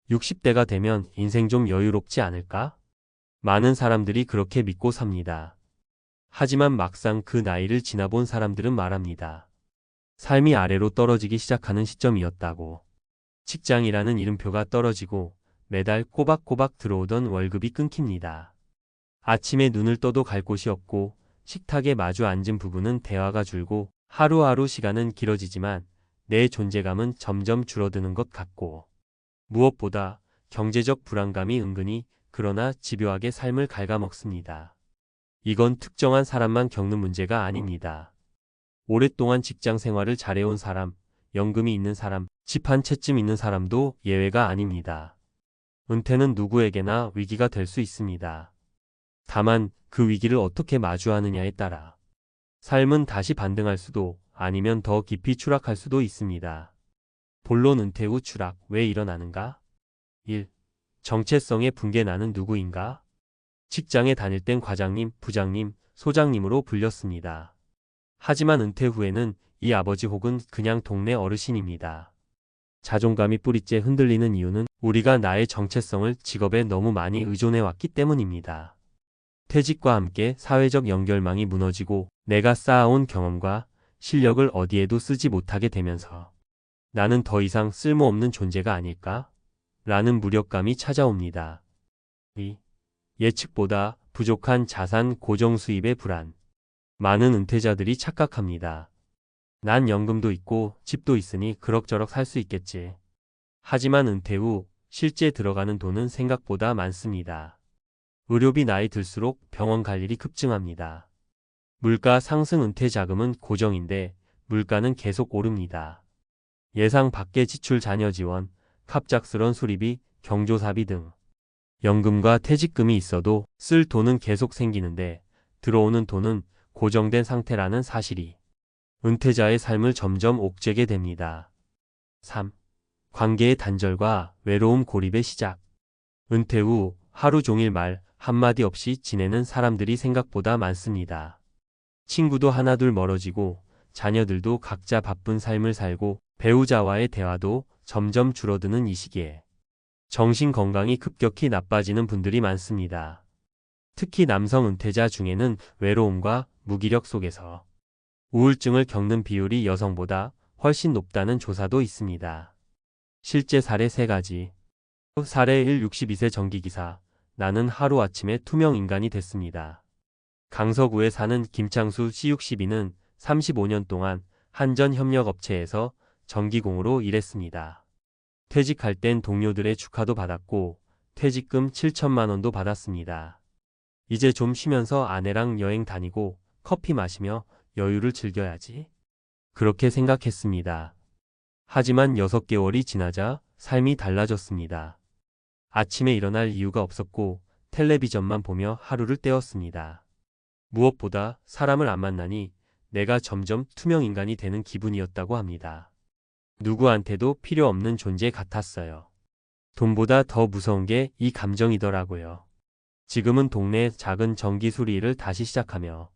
60대가 되면 인생 좀 여유롭지 않을까? 많은 사람들이 그렇게 믿고 삽니다. 하지만 막상 그 나이를 지나본 사람들은 말합니다. 삶이 아래로 떨어지기 시작하는 시점이었다고. 직장이라는 이름표가 떨어지고 매달 꼬박꼬박 들어오던 월급이 끊깁니다. 아침에 눈을 떠도 갈 곳이 없고 식탁에 마주 앉은 부부는 대화가 줄고 하루하루 시간은 길어지지만 내 존재감은 점점 줄어드는 것 같고 무엇보다 경제적 불안감이 은근히 그러나 집요하게 삶을 갉아먹습니다. 이건 특정한 사람만 겪는 문제가 아닙니다. 오랫동안 직장 생활을 잘해온 사람, 연금이 있는 사람, 집 한 채쯤 있는 사람도 예외가 아닙니다. 은퇴는 누구에게나 위기가 될 수 있습니다. 다만 그 위기를 어떻게 마주하느냐에 따라 삶은 다시 반등할 수도 아니면 더 깊이 추락할 수도 있습니다. 본론 은퇴 후 추락 왜 일어나는가? 1. 정체성의 붕괴. 나는 누구인가? 직장에 다닐 땐 과장님, 부장님, 소장님으로 불렸습니다. 하지만 은퇴 후에는 이 아버지 혹은 그냥 동네 어르신입니다. 자존감이 뿌리째 흔들리는 이유는 우리가 나의 정체성을 직업에 너무 많이 의존해왔기 때문입니다. 퇴직과 함께 사회적 연결망이 무너지고 내가 쌓아온 경험과 실력을 어디에도 쓰지 못하게 되면서 나는 더 이상 쓸모없는 존재가 아닐까? 라는 무력감이 찾아옵니다. 2. 예측보다 부족한 자산 고정 수입의 불안. 많은 은퇴자들이 착각합니다. 난 연금도 있고 집도 있으니 그럭저럭 살 수 있겠지. 하지만 은퇴 후 실제 들어가는 돈은 생각보다 많습니다. 의료비 나이 들수록 병원 갈 일이 급증합니다. 물가 상승. 은퇴 자금은 고정인데 물가는 계속 오릅니다. 예상 밖의 지출, 자녀 지원, 갑작스런 수리비, 경조사비 등 연금과 퇴직금이 있어도 쓸 돈은 계속 생기는데 들어오는 돈은 고정된 상태라는 사실이 은퇴자의 삶을 점점 옥죄게 됩니다. 3. 관계의 단절과 외로움. 고립의 시작. 은퇴 후 하루 종일 말 한마디 없이 지내는 사람들이 생각보다 많습니다. 친구도 하나둘 멀어지고 자녀들도 각자 바쁜 삶을 살고 배우자와의 대화도 점점 줄어드는 이 시기에 정신 건강이 급격히 나빠지는 분들이 많습니다. 특히 남성 은퇴자 중에는 외로움과 무기력 속에서 우울증을 겪는 비율이 여성보다 훨씬 높다는 조사도 있습니다. 실제 사례 3가지. 사례 1. 62세 전기기사. 나는 하루아침에 투명 인간이 됐습니다. 강서구에 사는 김창수 씨 62는 35년 동안 한전협력업체에서 전기공으로 일했습니다. 퇴직할 땐 동료들의 축하도 받았고 퇴직금 7천만 원도 받았습니다. 이제 좀 쉬면서 아내랑 여행 다니고 커피 마시며 여유를 즐겨야지. 그렇게 생각했습니다. 하지만 6개월이 지나자 삶이 달라졌습니다. 아침에 일어날 이유가 없었고 텔레비전만 보며 하루를 때웠습니다. 무엇보다 사람을 안 만나니 내가 점점 투명 인간이 되는 기분이었다고 합니다. 누구한테도 필요 없는 존재 같았어요. 돈보다 더 무서운 게 이 감정이더라고요. 지금은 동네 작은 전기 수리를 다시 시작하며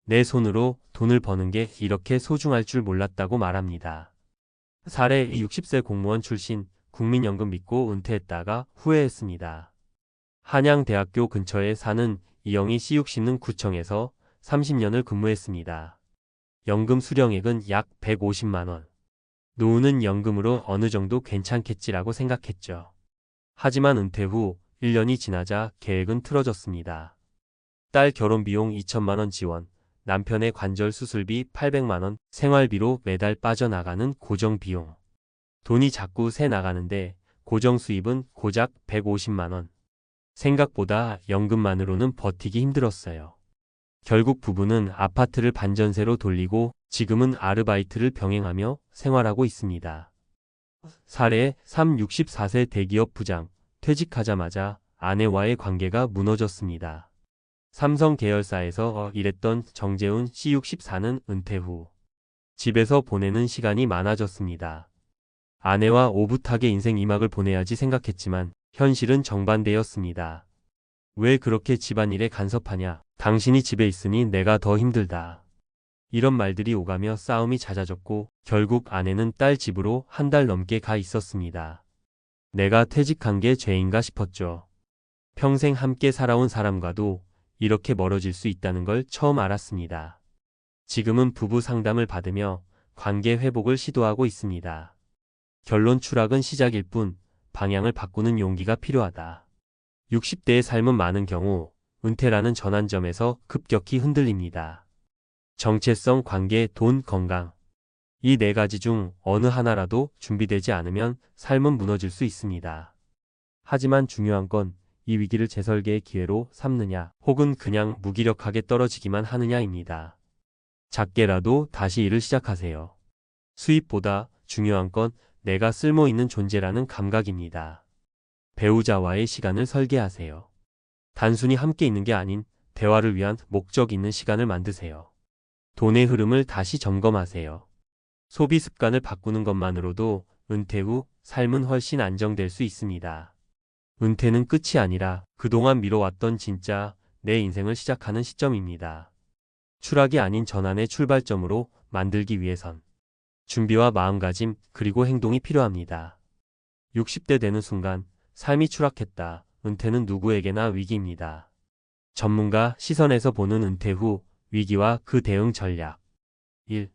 내 손으로 돈을 버는 게 이렇게 소중할 줄 몰랐다고 말합니다. 사례 60세 공무원 출신, 국민연금 믿고 은퇴했다가 후회했습니다. 한양대학교 근처에 사는 이영희 씨 60는 구청에서 30년을 근무했습니다. 연금 수령액은 약 150만 원. 노후는 연금으로 어느 정도 괜찮겠지라고 생각했죠. 하지만 은퇴 후 1년이 지나자 계획은 틀어졌습니다. 딸 결혼 비용 2천만 원 지원, 남편의 관절 수술비 800만 원, 생활비로 매달 빠져나가는 고정 비용. 돈이 자꾸 새 나가는데 고정 수입은 고작 150만 원. 생각보다 연금만으로는 버티기 힘들었어요. 결국 부부는 아파트를 반전세로 돌리고 지금은 아르바이트를 병행하며 생활하고 있습니다. 사례 3. 64세 대기업 부장. 퇴직하자마자 아내와의 관계가 무너졌습니다. 삼성 계열사에서 일했던 정재훈 씨 64는 은퇴 후 집에서 보내는 시간이 많아졌습니다. 아내와 오붓하게 인생 2막을 보내야지 생각했지만 현실은 정반대였습니다. 왜 그렇게 집안일에 간섭하냐? 당신이 집에 있으니 내가 더 힘들다. 이런 말들이 오가며 싸움이 잦아졌고 결국 아내는 딸 집으로 한 달 넘게 가 있었습니다. 내가 퇴직한 게 죄인가 싶었죠. 평생 함께 살아온 사람과도 이렇게 멀어질 수 있다는 걸 처음 알았습니다. 지금은 부부 상담을 받으며 관계 회복을 시도하고 있습니다. 결론 추락은 시작일 뿐 방향을 바꾸는 용기가 필요하다. 60대의 삶은 많은 경우 은퇴라는 전환점에서 급격히 흔들립니다. 정체성, 관계, 돈, 건강. 이 네 가지 중 어느 하나라도 준비되지 않으면 삶은 무너질 수 있습니다. 하지만 중요한 건 이 위기를 재설계의 기회로 삼느냐, 혹은 그냥 무기력하게 떨어지기만 하느냐입니다. 작게라도 다시 일을 시작하세요. 수입보다 중요한 건 내가 쓸모 있는 존재라는 감각입니다. 배우자와의 시간을 설계하세요. 단순히 함께 있는 게 아닌 대화를 위한 목적 있는 시간을 만드세요. 돈의 흐름을 다시 점검하세요. 소비 습관을 바꾸는 것만으로도 은퇴 후 삶은 훨씬 안정될 수 있습니다. 은퇴는 끝이 아니라 그동안 미뤄왔던 진짜 내 인생을 시작하는 시점입니다. 추락이 아닌 전환의 출발점으로 만들기 위해선 준비와 마음가짐 그리고 행동이 필요합니다. 60대 되는 순간 삶이 추락했다. 은퇴는 누구에게나 위기입니다. 전문가 시선에서 보는 은퇴 후 위기와 그 대응 전략. 1.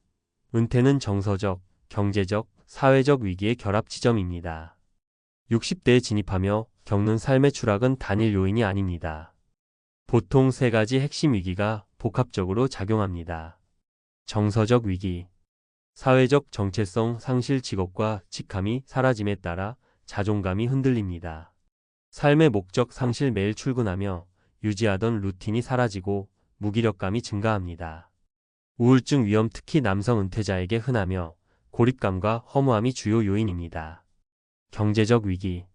은퇴는 정서적, 경제적, 사회적 위기의 결합 지점입니다. 60대에 진입하며 겪는 삶의 추락은 단일 요인이 아닙니다. 보통 세 가지 핵심 위기가 복합적으로 작용합니다. 정서적 위기. 사회적 정체성 상실, 직업과 직함이 사라짐에 따라 자존감이 흔들립니다. 삶의 목적 상실, 매일 출근하며 유지하던 루틴이 사라지고 무기력감이 증가합니다. 우울증 위험, 특히 남성 은퇴자에게 흔하며 고립감과 허무함이 주요 요인입니다. 경제적 위기.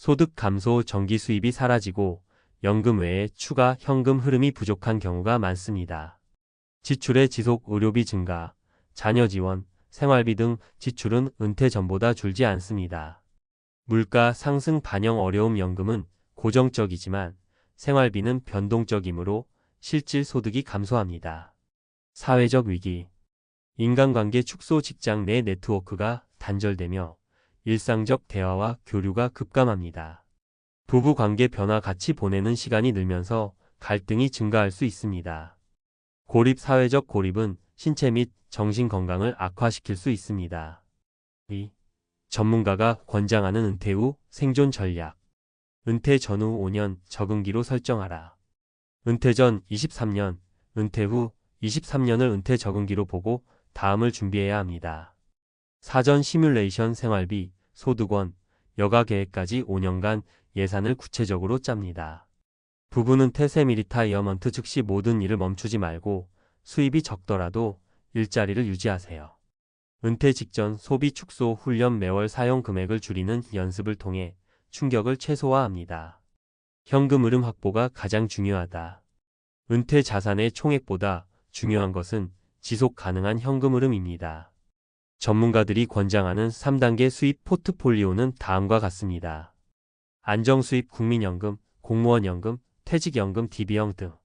소득 감소, 정기 수입이 사라지고 연금 외에 추가 현금 흐름이 부족한 경우가 많습니다. 지출의 지속, 의료비 증가, 자녀 지원, 생활비 등 지출은 은퇴 전보다 줄지 않습니다. 물가 상승 반영 어려움. 연금은 고정적이지만 생활비는 변동적이므로 실질 소득이 감소합니다. 사회적 위기. 인간관계 축소, 직장 내 네트워크가 단절되며 일상적 대화와 교류가 급감합니다. 부부관계 변화, 같이 보내는 시간이 늘면서 갈등이 증가할 수 있습니다. 고립. 사회적 고립은 신체 및 정신 건강을 악화시킬 수 있습니다. 2. 전문가가 권장하는 은퇴 후 생존 전략. 은퇴 전후 5년 적응기로 설정하라. 은퇴 전 23년, 은퇴 후 23년을 은퇴 적응기로 보고 다음을 준비해야 합니다. 사전 시뮬레이션, 생활비, 소득원, 여가 계획까지 5년간 예산을 구체적으로 짭니다. 부부는 세미리타이어먼트, 즉시 모든 일을 멈추지 말고 수입이 적더라도 일자리를 유지하세요. 은퇴 직전 소비 축소, 훈련, 매월 사용 금액을 줄이는 연습을 통해 충격을 최소화합니다. 현금 흐름 확보가 가장 중요하다. 은퇴 자산의 총액보다 중요한 것은 지속 가능한 현금 흐름입니다. 전문가들이 권장하는 3단계 수입 포트폴리오는 다음과 같습니다. 안정수입, 국민연금, 공무원연금, 퇴직연금, DB형 등.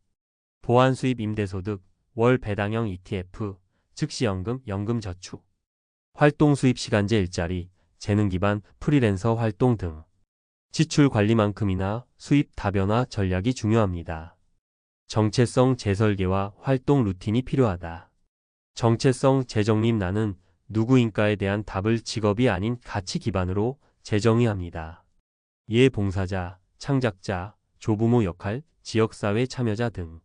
보안수입, 임대소득, 월 배당형 ETF, 즉시연금, 연금저축. 활동수입, 시간제 일자리, 재능기반 프리랜서 활동 등. 지출관리만큼이나 수입 다변화 전략이 중요합니다. 정체성 재설계와 활동 루틴이 필요하다. 정체성 재정립. 나는 누구인가에 대한 답을 직업이 아닌 가치 기반으로 재정의합니다. 이에 봉사자, 창작자, 조부모 역할, 지역사회 참여자 등.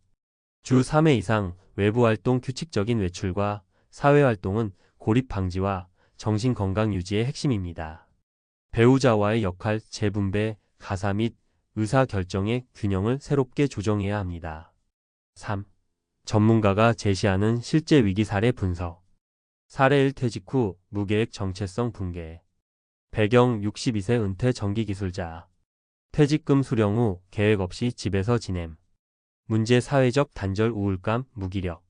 주 3회 이상 외부활동, 규칙적인 외출과 사회활동은 고립 방지와 정신건강 유지의 핵심입니다. 배우자와의 역할 재분배, 가사 및 의사결정의 균형을 새롭게 조정해야 합니다. 3. 전문가가 제시하는 실제 위기 사례 분석. 사례 1. 퇴직 후 무계획 정체성 붕괴. 배경 62세 은퇴 전기기술자. 퇴직금 수령 후 계획 없이 집에서 지냄. 문제 사회적 단절, 우울감, 무기력.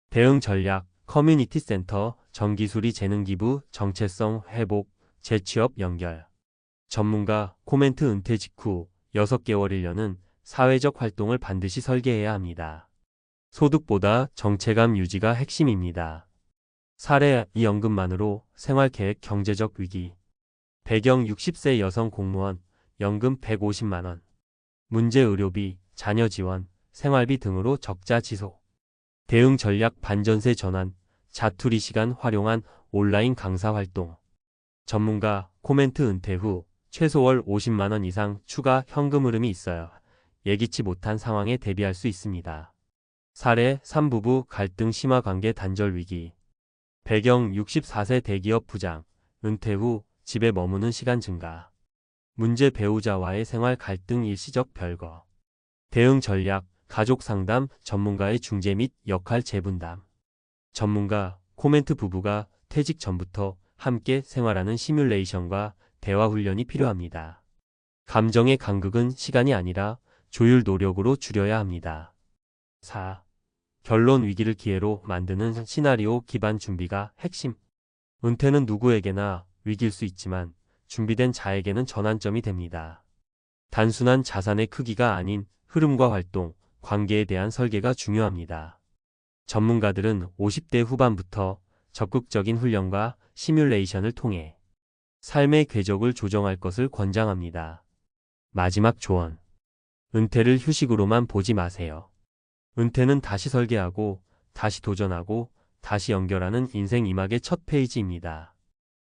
대응 전략 커뮤니티 센터, 전기술이 재능기부, 정체성 회복, 재취업 연결. 전문가 코멘트. 은퇴 직후 6개월 1년은 사회적 활동을 반드시 설계해야 합니다. 소득보다 정체감 유지가 핵심입니다. 사례. 이 연금만으로 생활계획, 경제적 위기. 배경 60세 여성 공무원, 연금 150만 원. 문제 의료비, 자녀 지원, 생활비 등으로 적자 지속. 대응 전략 반전세 전환, 자투리 시간 활용한 온라인 강사 활동. 전문가, 코멘트 은퇴 후 최소 월 50만 원 이상 추가 현금 흐름이 있어요. 예기치 못한 상황에 대비할 수 있습니다. 사례 3부부 갈등 심화 관계 단절 위기. 배경 64세 대기업 부장, 은퇴 후 집에 머무는 시간 증가. 문제 배우자와의 생활 갈등 일시적 별거. 대응 전략, 가족 상담, 전문가의 중재 및 역할 재분담. 전문가, 코멘트 부부가 퇴직 전부터 함께 생활하는 시뮬레이션과 대화 훈련이 필요합니다. 감정의 간극은 시간이 아니라 조율 노력으로 줄여야 합니다. 4. 결론 위기를 기회로 만드는 시나리오 기반 준비가 핵심. 은퇴는 누구에게나 위기일 수 있지만 준비된 자에게는 전환점이 됩니다. 단순한 자산의 크기가 아닌 흐름과 활동, 관계에 대한 설계가 중요합니다. 전문가들은 50대 후반부터 적극적인 훈련과 시뮬레이션을 통해 삶의 궤적을 조정할 것을 권장합니다. 마지막 조언. 은퇴를 휴식으로만 보지 마세요. 은퇴는 다시 설계하고, 다시 도전하고, 다시 연결하는 인생 2막의 첫 페이지입니다.